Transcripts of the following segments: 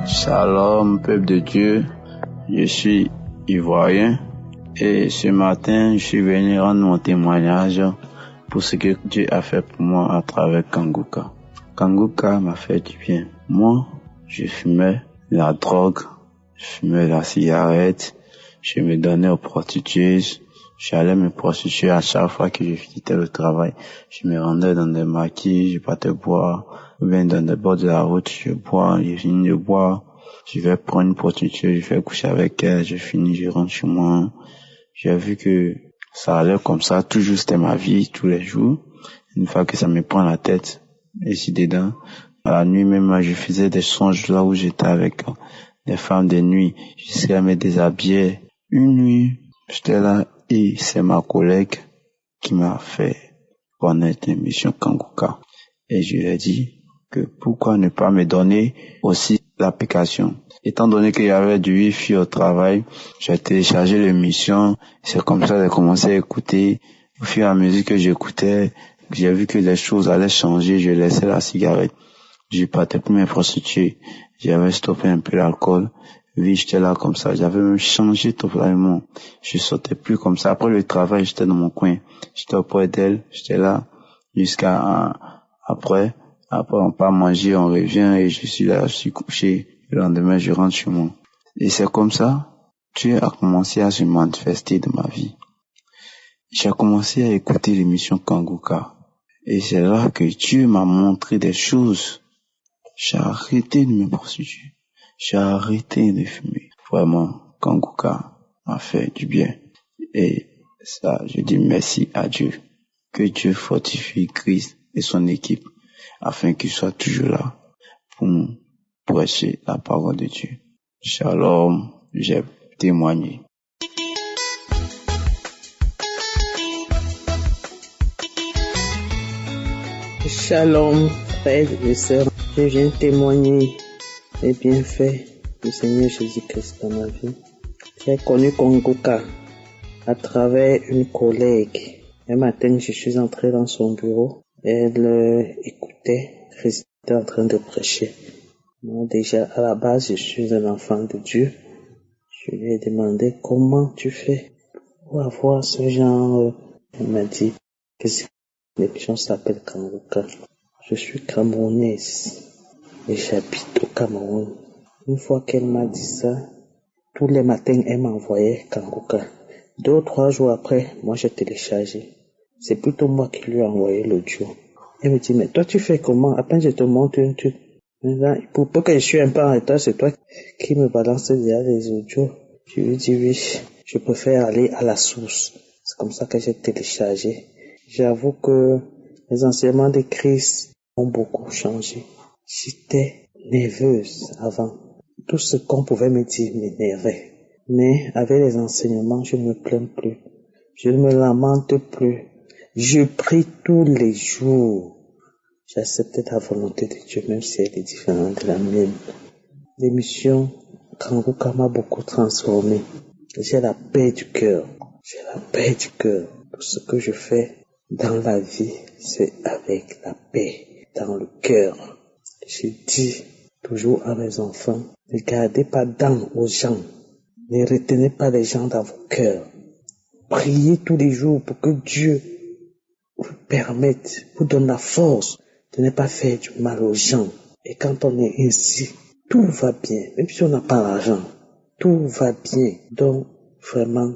Shalom, peuple de Dieu, je suis ivoirien et ce matin, je suis venu rendre mon témoignage pour ce que Dieu a fait pour moi à travers Kanguka. Kanguka m'a fait du bien. Moi, je fumais la drogue, je fumais la cigarette, je me donnais aux prostituées, j'allais me prostituer à chaque fois que je quittais le travail. Je me rendais dans des maquis, je partais boire, ou bien dans des bords de la route, je bois, je finis de boire, je vais prendre une prostituée, je vais coucher avec elle, je finis, je rentre chez moi. J'ai vu que ça allait comme ça, toujours c'était ma vie, tous les jours. Une fois que ça me prend la tête, ici dedans, à la nuit même, je faisais des songes là où j'étais avec des femmes de nuit, jusqu'à me déshabiller. Une nuit, j'étais là et c'est ma collègue qui m'a fait connaître l'émission Kanguka. Et je lui ai dit que pourquoi ne pas me donner aussi l'application. Étant donné qu'il y avait du Wi-Fi au travail, j'ai téléchargé l'émission. C'est comme ça que j'ai commencé à écouter. Au fur et à mesure que j'écoutais, j'ai vu que les choses allaient changer. Je laissais la cigarette. Je partais plus me prostituer. J'avais stoppé un peu l'alcool. Oui, j'étais là comme ça. J'avais même changé totalement. Je sortais plus comme ça. Après le travail, j'étais dans mon coin. J'étais auprès d'elle. J'étais là jusqu'à après on part manger, on revient et je suis là, je suis couché. Le lendemain, je rentre chez moi. Et c'est comme ça, Dieu a commencé à se manifester dans ma vie. J'ai commencé à écouter l'émission Kanguka. Et c'est là que Dieu m'a montré des choses. J'ai arrêté de me prostituer. J'ai arrêté de fumer. Vraiment, Kanguka m'a fait du bien. Et ça, je dis merci à Dieu. Que Dieu fortifie Christ et son équipe afin qu'il soit toujours là pour nous prêcher la parole de Dieu. Shalom, j'ai témoigné. Shalom, frères et sœurs. Je viens témoigner les bienfaits du Seigneur Jésus-Christ dans ma vie. J'ai connu Kanguka à travers une collègue. Un matin, je suis entré dans son bureau. Elle écoutait, Christ était en train de prêcher. Moi, déjà, à la base, je suis un enfant de Dieu. Je lui ai demandé comment tu fais pour avoir ce genre. Elle m'a dit que l'émission s'appelle Kanguka. Je suis camerounaise et j'habite au Cameroun. Une fois qu'elle m'a dit ça, tous les matins, elle m'envoyait Kanguka. 2 ou 3 jours après, moi, j'ai téléchargé. C'est plutôt moi qui lui ai envoyé l'audio. Elle me dit, mais toi, tu fais comment? Après, je te montre un truc. Maintenant, pour que je suis un peu en retard, c'est toi qui me balance déjà les audios. Je lui dis, oui, je préfère aller à la source. C'est comme ça que j'ai téléchargé. J'avoue que les enseignements de Christ ont beaucoup changé. J'étais nerveuse avant. Tout ce qu'on pouvait me dire m'énervait. Mais avec les enseignements, je ne me plains plus. Je ne me lamente plus. Je prie tous les jours. J'accepte la volonté de Dieu, même si elle est différente de la mienne. L'émission Kanguka m'a beaucoup transformé. J'ai la paix du cœur. J'ai la paix du cœur. Tout ce que je fais dans la vie, c'est avec la paix dans le cœur. Je dis toujours à mes enfants, ne gardez pas d'âme aux gens. Ne retenez pas les gens dans vos cœurs. Priez tous les jours pour que Dieu vous permette, vous donne la force de ne pas faire du mal aux gens. Et quand on est ainsi, tout va bien. Même si on n'a pas l'argent, tout va bien. Donc, vraiment,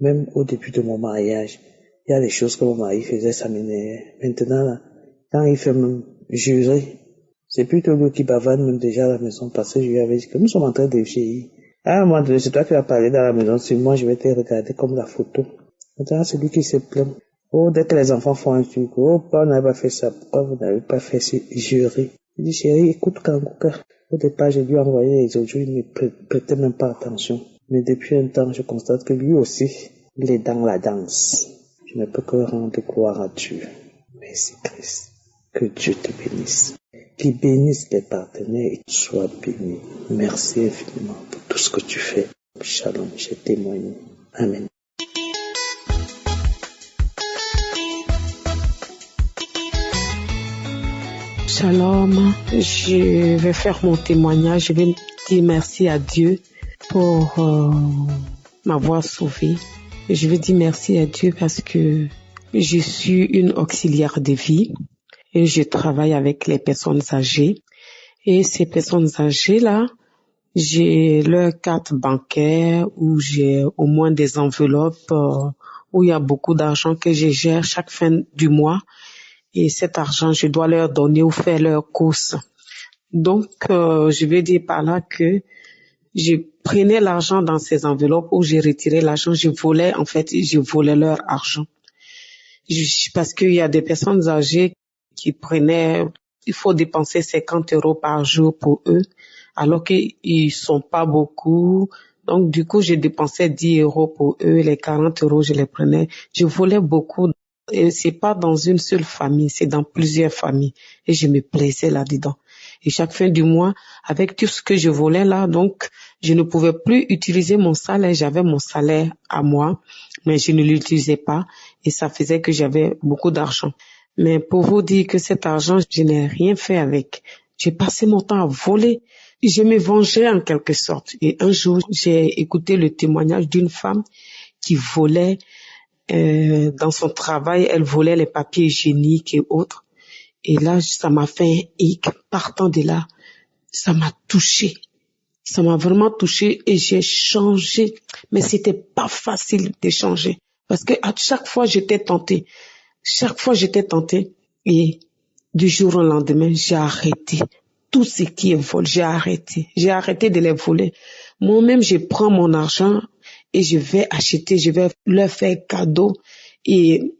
même au début de mon mariage, il y a des choses que mon mari faisait, ça m'énervait. Maintenant, là, quand il fait même jurer, c'est plutôt lui qui bavane même déjà à la maison parce que je lui avais dit que nous sommes en train de vieillir. À un moment donné, c'est toi qui vas parler dans la maison, c'est moi, je vais te regarder comme la photo. Maintenant, c'est lui qui se plaint. Oh, dès que les enfants font un truc, oh, pourquoi vous n'avez pas fait ça, pourquoi vous n'avez pas fait ça, jurer. Je dis, chérie, écoute Kanguka. Au départ, j'ai dû envoyer les audios, il ne prêtait même pas attention. Mais depuis un temps, je constate que lui aussi, il est dans la danse. Je ne peux que rendre gloire à Dieu. Merci Christ. Que Dieu te bénisse. Qu'il bénisse les partenaires et sois béni. Merci infiniment pour tout ce que tu fais. Shalom, j'ai témoigné. Amen. Shalom, je vais faire mon témoignage. Je vais dire merci à Dieu pour m'avoir sauvée. Je veux dire merci à Dieu parce que je suis une auxiliaire de vie et je travaille avec les personnes âgées. Et ces personnes âgées-là, j'ai leur carte bancaire où j'ai au moins des enveloppes où il y a beaucoup d'argent que je gère chaque fin du mois. Et cet argent, je dois leur donner ou faire leurs courses. Donc, je vais dire par là que je prenais l'argent dans ces enveloppes où j'ai retiré l'argent. Je volais leur argent. Parce qu'il y a des personnes âgées qui prenaient, il faut dépenser 50 € par jour pour eux, alors qu'ils sont pas beaucoup. Donc, du coup, je dépensais 10 € pour eux, les 40 € je les prenais. Je volais beaucoup. Et c'est pas dans une seule famille, c'est dans plusieurs familles. Et je me plaisais là-dedans. Et chaque fin du mois, avec tout ce que je volais là, donc, je ne pouvais plus utiliser mon salaire. J'avais mon salaire à moi, mais je ne l'utilisais pas. Et ça faisait que j'avais beaucoup d'argent. Mais pour vous dire que cet argent, je n'ai rien fait avec. J'ai passé mon temps à voler. Je me vengeais en quelque sorte. Et un jour, j'ai écouté le témoignage d'une femme qui volait dans son travail. Elle volait les papiers hygiéniques et autres. Et là, ça m'a fait un hic. Partant de là, ça m'a touché. Ça m'a vraiment touché et j'ai changé. Mais c'était pas facile de changer. Parce que à chaque fois, j'étais tentée. Et du jour au lendemain, j'ai arrêté. Tout ce qui est vol, j'ai arrêté. J'ai arrêté de les voler. Moi-même, je prends mon argent et je vais acheter, je vais leur faire cadeau et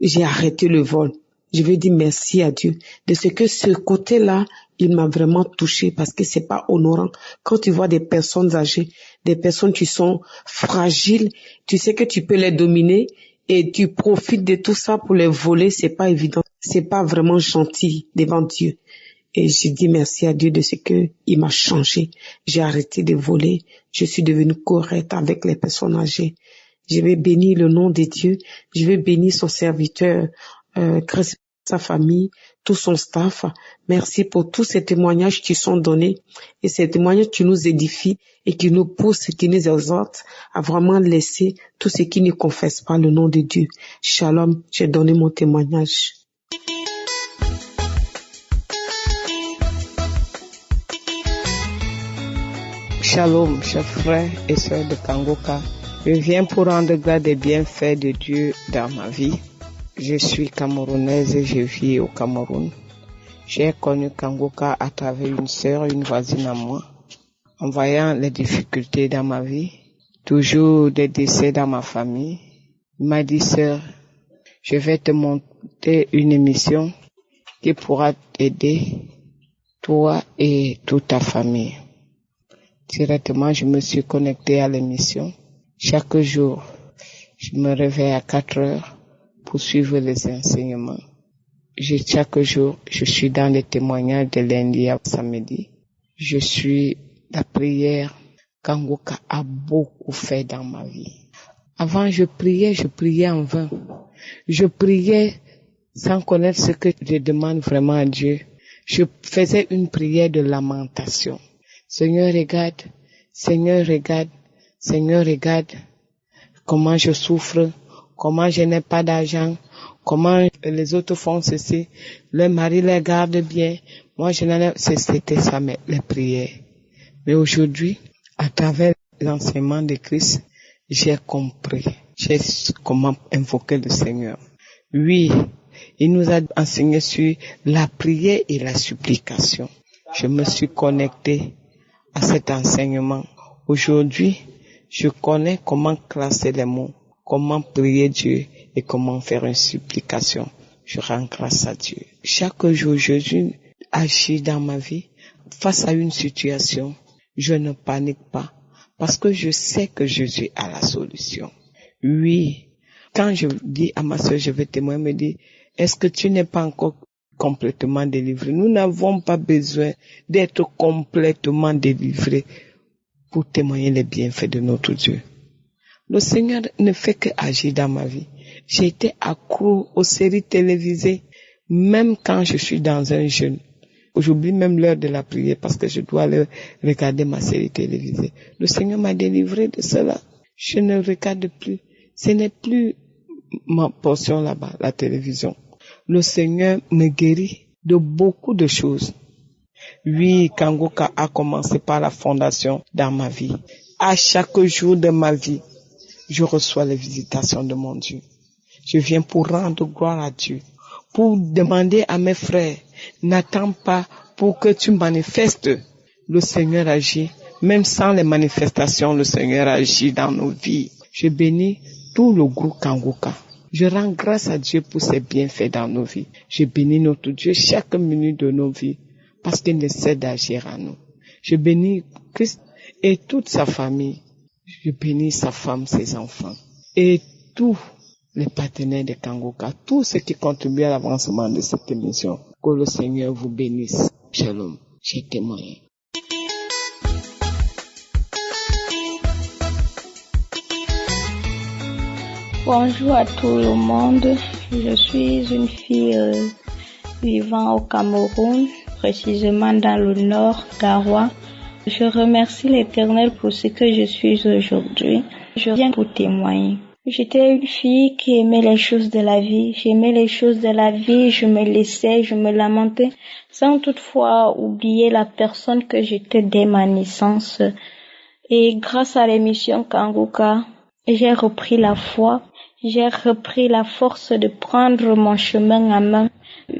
j'ai arrêté le vol. Je veux dire merci à Dieu de ce que ce côté-là, il m'a vraiment touché parce que c'est pas honorant. Quand tu vois des personnes âgées, des personnes qui sont fragiles, tu sais que tu peux les dominer et tu profites de tout ça pour les voler, c'est pas évident. C'est pas vraiment gentil devant Dieu. Et j'ai dit merci à Dieu de ce que il m'a changé. J'ai arrêté de voler. Je suis devenue correcte avec les personnes âgées. Je vais bénir le nom de Dieu. Je vais bénir son serviteur, Christ, sa famille, tout son staff. Merci pour tous ces témoignages qui sont donnés et ces témoignages qui nous édifient et qui nous poussent, qui nous exhortent à vraiment laisser tout ce qui ne confesse pas le nom de Dieu. Shalom, j'ai donné mon témoignage. Shalom, chers frères et sœurs de Kangoka. Je viens pour rendre grâce des bienfaits de Dieu dans ma vie. Je suis camerounaise et je vis au Cameroun. J'ai connu Kangoka à travers une sœur, une voisine à moi. En voyant les difficultés dans ma vie, toujours des décès dans ma famille, il m'a dit, sœur, je vais te monter une émission qui pourra t'aider, toi et toute ta famille. Directement, je me suis connectée à l'émission. Chaque jour, je me réveille à 4 heures pour suivre les enseignements. Chaque jour, je suis dans les témoignages de lundi à samedi. Je suis la prière qu'Kangoka a beaucoup fait dans ma vie. Avant, je priais en vain. Je priais sans connaître ce que je demande vraiment à Dieu. Je faisais une prière de lamentation. Seigneur, regarde. Seigneur, regarde. Seigneur, regarde comment je souffre, comment je n'ai pas d'argent, comment les autres font ceci, leur mari les garde bien. Moi, je n'en ai, c'était ça, les prières. Mais aujourd'hui, à travers l'enseignement de Christ, j'ai compris. J'ai comment invoquer le Seigneur. Oui, il nous a enseigné sur la prière et la supplication. Je me suis connecté à cet enseignement. Aujourd'hui, je connais comment classer les mots, comment prier Dieu et comment faire une supplication. Je rends grâce à Dieu. Chaque jour, Jésus agit dans ma vie. Face à une situation, je ne panique pas parce que je sais que Jésus a la solution. Oui, quand je dis à ma soeur, je vais témoigner, elle me dit, est-ce que tu n'es pas encore complètement délivré? Nous n'avons pas besoin d'être complètement délivrés pour témoigner les bienfaits de notre Dieu. Le Seigneur ne fait qu'agir dans ma vie. J'ai été accro aux séries télévisées, même quand je suis dans un jeûne. J'oublie même l'heure de la prière parce que je dois aller regarder ma série télévisée. Le Seigneur m'a délivré de cela. Je ne regarde plus. Ce n'est plus ma portion là-bas, la télévision. Le Seigneur me guérit de beaucoup de choses. Oui, Kangoka a commencé par la fondation dans ma vie. À chaque jour de ma vie, je reçois les visitations de mon Dieu. Je viens pour rendre gloire à Dieu, pour demander à mes frères, n'attends pas pour que tu manifestes. Le Seigneur agit, même sans les manifestations, le Seigneur agit dans nos vies. Je bénis tout le groupe Kangoka. Je rends grâce à Dieu pour ses bienfaits dans nos vies. Je bénis notre Dieu chaque minute de nos vies, parce qu'il ne cesse d'agir en nous. Je bénis Christ et toute sa famille. Je bénis sa femme, ses enfants et tous les partenaires de Kangoka, tous ceux qui contribuent à l'avancement de cette émission. Que le Seigneur vous bénisse. Shalom. J'ai témoigné. Bonjour à tout le monde. Je suis une fille vivant au Cameroun, précisément dans le nord, Garoua. Je remercie l'Éternel pour ce que je suis aujourd'hui. Je viens pour témoigner. J'étais une fille qui aimait les choses de la vie. J'aimais les choses de la vie, je me laissais, je me lamentais, sans toutefois oublier la personne que j'étais dès ma naissance. Et grâce à l'émission Kangoka, j'ai repris la foi, j'ai repris la force de prendre mon chemin en main.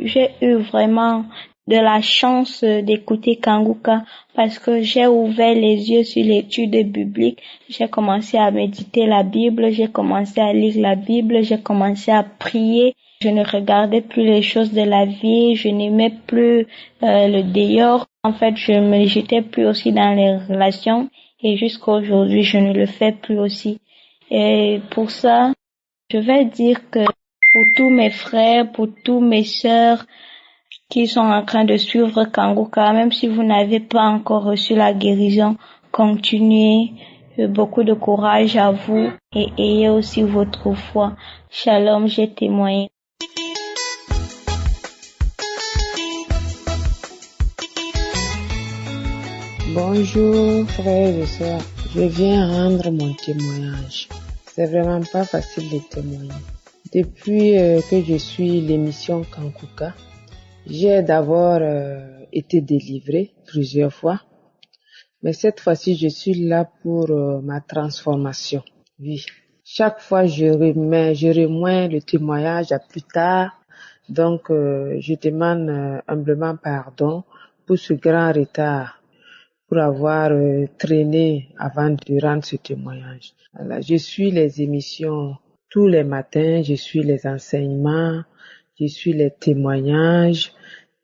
J'ai eu vraiment de la chance d'écouter Kangoka parce que j'ai ouvert les yeux sur l'étude biblique. J'ai commencé à méditer la Bible, j'ai commencé à lire la Bible, j'ai commencé à prier. Je ne regardais plus les choses de la vie, je n'aimais plus le dehors. En fait, je me jetais plus aussi dans les relations et jusqu'à aujourd'hui, je ne le fais plus aussi. Et pour ça, je vais dire que pour tous mes frères, pour tous mes sœurs qui sont en train de suivre Kangoka, même si vous n'avez pas encore reçu la guérison, continuez, beaucoup de courage à vous et ayez aussi votre foi. Shalom, j'ai témoigné. Bonjour frères et sœurs, je viens rendre mon témoignage. C'est vraiment pas facile de témoigner. Depuis que je suis l'émission Kangoka, j'ai d'abord été délivrée plusieurs fois, mais cette fois-ci je suis là pour ma transformation. Oui, chaque fois je remets le témoignage à plus tard, donc je demande humblement pardon pour ce grand retard, pour avoir traîné avant de rendre ce témoignage. Voilà, je suis les émissions tous les matins, je suis les enseignements, je suis les témoignages,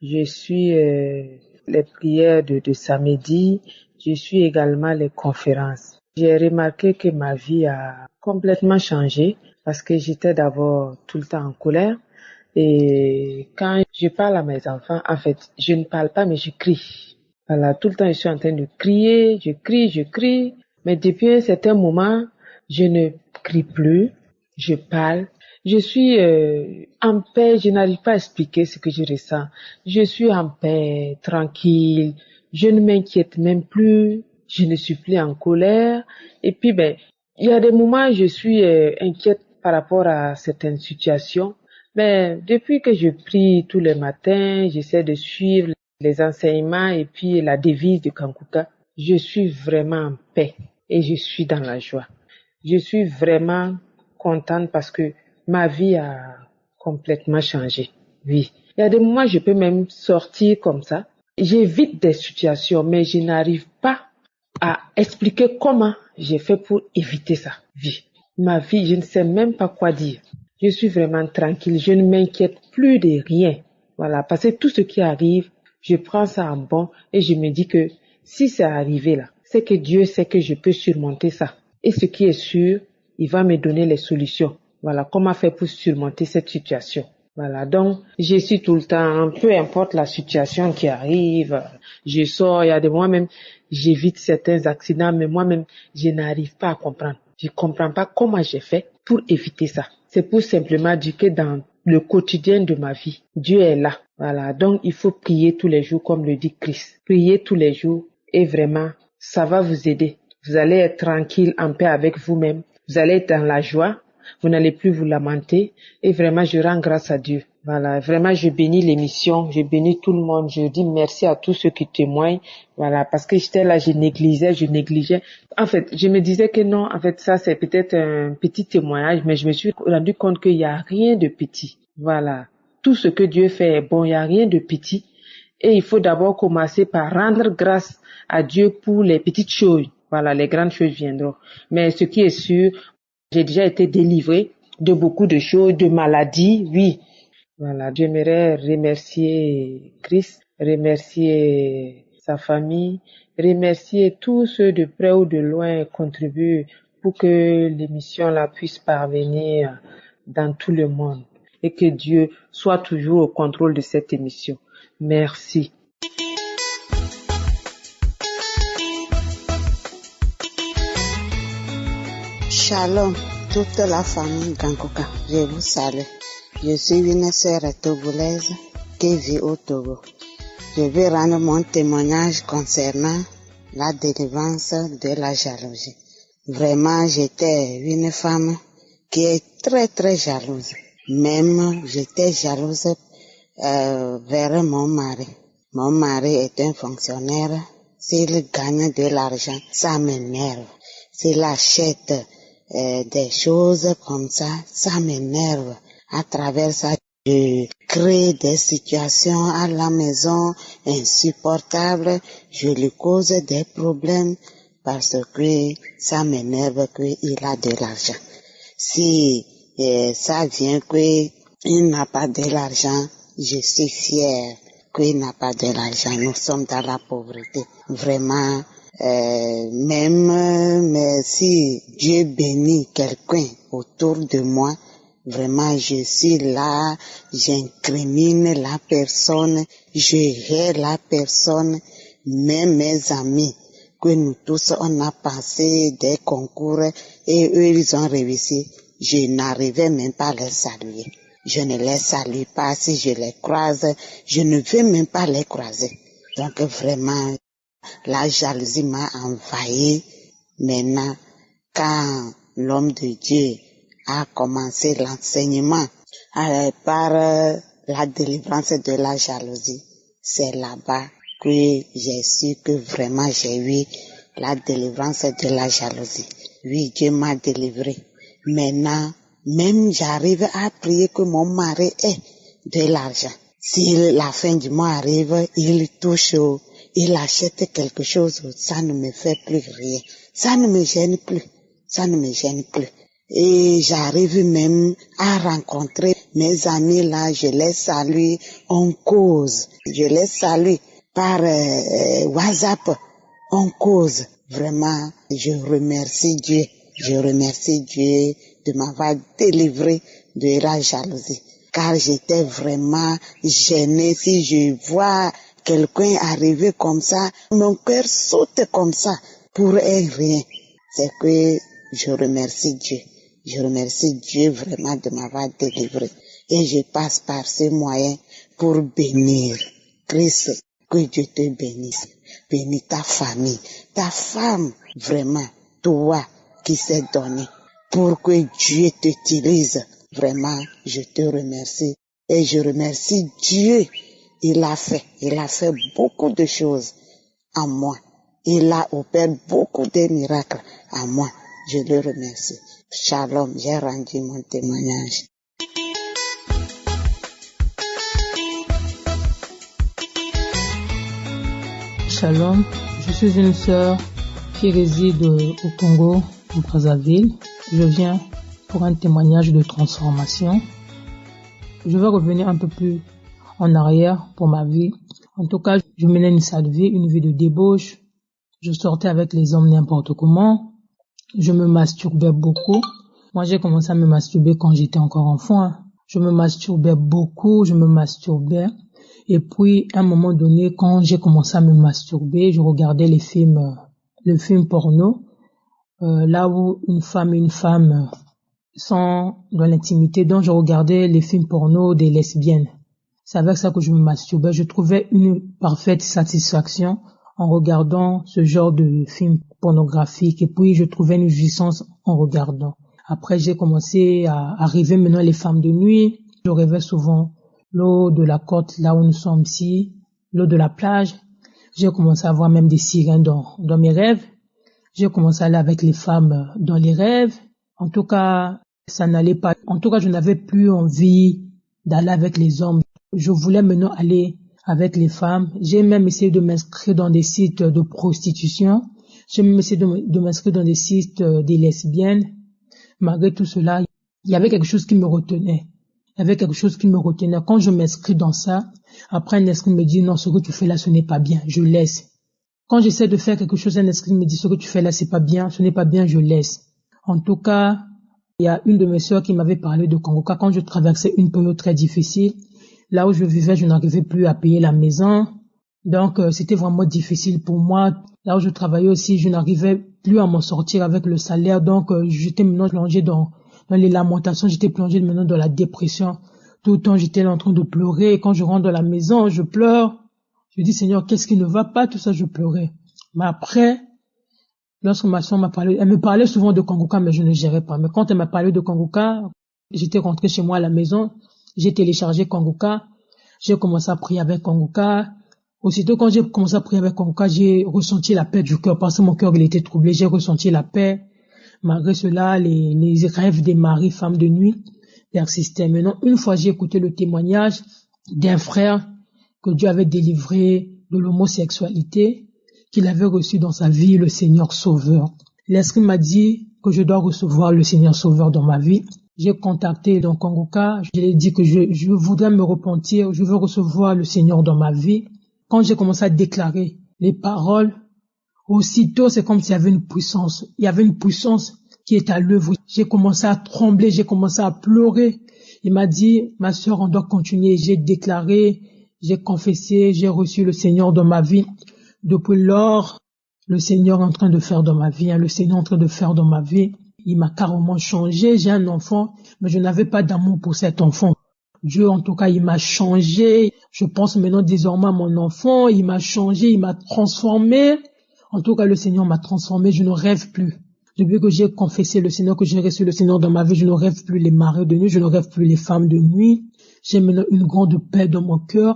je suis les prières de samedi, je suis également les conférences. J'ai remarqué que ma vie a complètement changé parce que j'étais d'abord tout le temps en colère et quand je parle à mes enfants, en fait, je ne parle pas mais je crie. Voilà, tout le temps je suis en train de crier, je crie, mais depuis un certain moment, je ne crie plus, je parle. Je suis en paix, je n'arrive pas à expliquer ce que je ressens. Je suis en paix, tranquille, je ne m'inquiète même plus, je ne suis plus en colère. Et puis, il y a des moments où je suis inquiète par rapport à certaines situations. Mais depuis que je prie tous les matins, j'essaie de suivre les enseignements et puis la devise de Kangoka, je suis vraiment en paix et je suis dans la joie. Je suis vraiment contente parce que ma vie a complètement changé. Oui. Il y a des moments où je peux même sortir comme ça. J'évite des situations, mais je n'arrive pas à expliquer comment j'ai fait pour éviter ça. Oui. Ma vie, je ne sais même pas quoi dire. Je suis vraiment tranquille. Je ne m'inquiète plus de rien. Voilà. Parce que tout ce qui arrive, je prends ça en bon et je me dis que si c'est arrivé là, c'est que Dieu sait que je peux surmonter ça. Et ce qui est sûr, il va me donner les solutions. Voilà, comment faire pour surmonter cette situation. Voilà, donc je suis tout le temps, peu importe la situation qui arrive, je sors, il y a des moments même, j'évite certains accidents, mais moi-même, je n'arrive pas à comprendre. Je comprends pas comment j'ai fait pour éviter ça. c'est pour simplement dire que dans le quotidien de ma vie, Dieu est là. Voilà, donc il faut prier tous les jours comme le dit Christ. Priez tous les jours et vraiment, ça va vous aider. Vous allez être tranquille, en paix avec vous-même. Vous allez être dans la joie. Vous n'allez plus vous lamenter. Et vraiment, je rends grâce à Dieu. Voilà, vraiment, je bénis l'émission. Je bénis tout le monde. Je dis merci à tous ceux qui témoignent. Voilà, parce que j'étais là, je négligeais. En fait, je me disais que non, en fait, ça, c'est peut-être un petit témoignage, mais je me suis rendu compte qu'il n'y a rien de petit. Voilà. Tout ce que Dieu fait est bon. Il n'y a rien de petit. Et il faut d'abord commencer par rendre grâce à Dieu pour les petites choses. Voilà, les grandes choses viendront. Mais ce qui est sûr, j'ai déjà été délivrée de beaucoup de choses, de maladies, oui. Voilà, j'aimerais remercier Christ, remercier sa famille, remercier tous ceux de près ou de loin qui contribuent pour que l'émission là puisse parvenir dans tout le monde et que Dieu soit toujours au contrôle de cette émission. Merci. Shalom, toute la famille Gangoka, je vous salue. Je suis une sœur togolaise qui vit au Togo. Je vais rendre mon témoignage concernant la délivrance de la jalousie. Vraiment, j'étais une femme qui est très très jalouse. Même j'étais jalouse vers mon mari. Mon mari est un fonctionnaire. S'il gagne de l'argent, ça m'énerve. S'il achète des choses comme ça m'énerve. À travers ça, je crée des situations à la maison insupportables. Je lui cause des problèmes parce que ça m'énerve qu'il a de l'argent. Si ça vient qu'il n'a pas de l'argent, je suis fière qu'il n'a pas de l'argent. Nous sommes dans la pauvreté. Vraiment, même si Dieu bénit quelqu'un autour de moi, vraiment je suis là, j'incrimine la personne, je hais la personne, même mes amis, que nous tous on a passé des concours et eux ils ont réussi, je n'arrivais même pas à les saluer. Je ne les salue pas, si je les croise, je ne veux même pas les croiser. Donc vraiment, la jalousie m'a envahi. Maintenant, quand l'homme de Dieu a commencé l'enseignement par la délivrance de la jalousie, c'est là-bas que j'ai su que vraiment j'ai eu la délivrance de la jalousie. Oui, Dieu m'a délivré. Maintenant, même j'arrive à prier que mon mari ait de l'argent. Si la fin du mois arrive, il touche, il achète quelque chose, ça ne me fait plus rien. Ça ne me gêne plus. Ça ne me gêne plus. Et j'arrive même à rencontrer mes amis là, je les salue, on cause. Je les salue par WhatsApp, on cause. Vraiment, je remercie Dieu. Je remercie Dieu de m'avoir délivré de la jalousie. Car j'étais vraiment gênée. Si je vois quelqu'un arriver comme ça, mon cœur saute comme ça pour rien. C'est que je remercie Dieu. Je remercie Dieu vraiment de m'avoir délivré. Et je passe par ce moyen pour bénir Christ. Que Dieu te bénisse. Bénis ta famille, ta femme, vraiment, toi qui s'est donné pour que Dieu t'utilise. Vraiment, je te remercie. Et je remercie Dieu. Il a fait beaucoup de choses en moi. Il a opéré beaucoup de miracles en moi. Je le remercie. Shalom, j'ai rendu mon témoignage. Shalom, je suis une sœur qui réside au Congo, au Brazzaville. Je viens pour un témoignage de transformation. Je vais revenir un peu plus en arrière pour ma vie. En tout cas, je menais une sale vie, une vie de débauche. Je sortais avec les hommes n'importe comment. Je me masturbais beaucoup. Moi, j'ai commencé à me masturber quand j'étais encore enfant. Je me masturbais beaucoup, Et puis, à un moment donné, quand j'ai commencé à me masturber, je regardais le film porno, là où une femme sans dans l'intimité, donc je regardais les films porno des lesbiennes. C'est avec ça que je me masturbais. Je trouvais une parfaite satisfaction en regardant ce genre de films pornographiques et puis je trouvais une jouissance en regardant. Après, j'ai commencé à arriver maintenant les femmes de nuit. Je rêvais souvent l'eau de la côte, là où nous sommes ici, l'eau de la plage. J'ai commencé à voir même des sirènes dans mes rêves. J'ai commencé à aller avec les femmes dans les rêves. En tout cas, ça n'allait pas. En tout cas, je n'avais plus envie d'aller avec les hommes. Je voulais maintenant aller avec les femmes. J'ai même essayé de m'inscrire dans des sites de prostitution. J'ai même essayé de m'inscrire dans des sites des lesbiennes. Malgré tout cela, il y avait quelque chose qui me retenait. Il y avait quelque chose qui me retenait. Quand je m'inscris dans ça, après un esprit me dit non, ce que tu fais là, ce n'est pas bien, je laisse. Quand j'essaie de faire quelque chose, un esprit me dit ce que tu fais là, c'est pas bien, ce n'est pas bien, je laisse. En tout cas, il y a une de mes sœurs qui m'avait parlé de Kangoka quand je traversais une période très difficile. Là où je vivais, je n'arrivais plus à payer la maison. Donc, c'était vraiment difficile pour moi. Là où je travaillais aussi, je n'arrivais plus à m'en sortir avec le salaire. Donc, j'étais maintenant plongé dans les lamentations. J'étais plongé maintenant dans la dépression. Tout le temps, j'étais en train de pleurer. Et quand je rentre dans la maison, je pleure. Je dis, Seigneur, qu'est-ce qui ne va pas? Tout ça, je pleurais. Mais après, lorsque ma soeur m'a parlé, elle me parlait souvent de Kangoka, mais je ne gérais pas. Mais quand elle m'a parlé de Kangoka, j'étais rentré chez moi à la maison. J'ai téléchargé Kangoka. J'ai commencé à prier avec Kangoka. Aussitôt, quand j'ai commencé à prier avec Kangoka, j'ai ressenti la paix du cœur parce que mon cœur, il était troublé. J'ai ressenti la paix. Malgré cela, les rêves des maris, femmes de nuit persistaient. Maintenant, une fois, j'ai écouté le témoignage d'un frère que Dieu avait délivré de l'homosexualité, qu'il avait reçu dans sa vie le Seigneur Sauveur. L'Esprit m'a dit que je dois recevoir le Seigneur Sauveur dans ma vie. J'ai contacté donc Kangoka, je lui ai dit que je voudrais me repentir, je veux recevoir le Seigneur dans ma vie. Quand j'ai commencé à déclarer les paroles, aussitôt c'est comme s'il y avait une puissance. Il y avait une puissance qui est à l'œuvre. J'ai commencé à trembler, j'ai commencé à pleurer. Il m'a dit, ma sœur, on doit continuer. J'ai déclaré, j'ai confessé, j'ai reçu le Seigneur dans ma vie. Depuis lors, le Seigneur est en train de faire dans ma vie, le Seigneur est en train de faire dans ma vie. Il m'a carrément changé. J'ai un enfant, mais je n'avais pas d'amour pour cet enfant. Dieu, en tout cas, il m'a changé. Je pense maintenant désormais à mon enfant. Il m'a changé, il m'a transformé. En tout cas, le Seigneur m'a transformé. Je ne rêve plus. Depuis que j'ai confessé le Seigneur, que j'ai reçu le Seigneur dans ma vie, je ne rêve plus les maris de nuit, je ne rêve plus les femmes de nuit. J'ai maintenant une grande paix dans mon cœur.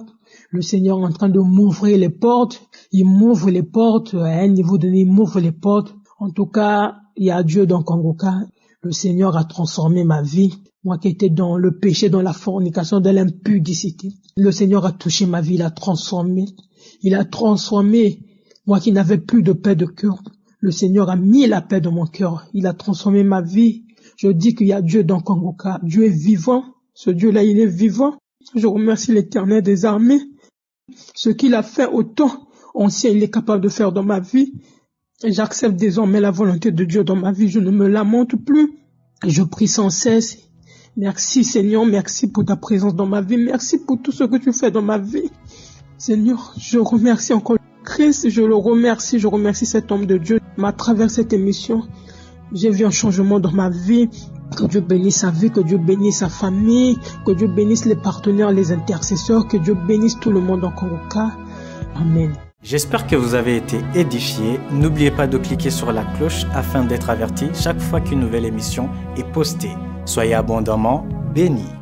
Le Seigneur est en train de m'ouvrir les portes. Il m'ouvre les portes. À un niveau donné, il m'ouvre les portes. En tout cas, il y a Dieu dans Kangoka. Le Seigneur a transformé ma vie. Moi qui étais dans le péché, dans la fornication, dans l'impudicité. Le Seigneur a touché ma vie, il a transformé. Il a transformé. Moi qui n'avais plus de paix de cœur. Le Seigneur a mis la paix dans mon cœur. Il a transformé ma vie. Je dis qu'il y a Dieu dans Kangoka. Dieu est vivant. Ce Dieu-là, il est vivant. Je remercie l'Éternel des armées. Ce qu'il a fait au temps ancien, il est capable de faire dans ma vie. Et j'accepte désormais la volonté de Dieu dans ma vie. Je ne me lamente plus. Et je prie sans cesse. Merci Seigneur, merci pour ta présence dans ma vie. Merci pour tout ce que tu fais dans ma vie. Seigneur, je remercie encore Christ. Je remercie cet homme de Dieu. À travers cette émission, j'ai vu un changement dans ma vie. Que Dieu bénisse sa vie, que Dieu bénisse sa famille, que Dieu bénisse les partenaires, les intercesseurs, que Dieu bénisse tout le monde en Kangoka. Amen. J'espère que vous avez été édifiés. N'oubliez pas de cliquer sur la cloche afin d'être averti chaque fois qu'une nouvelle émission est postée. Soyez abondamment bénis.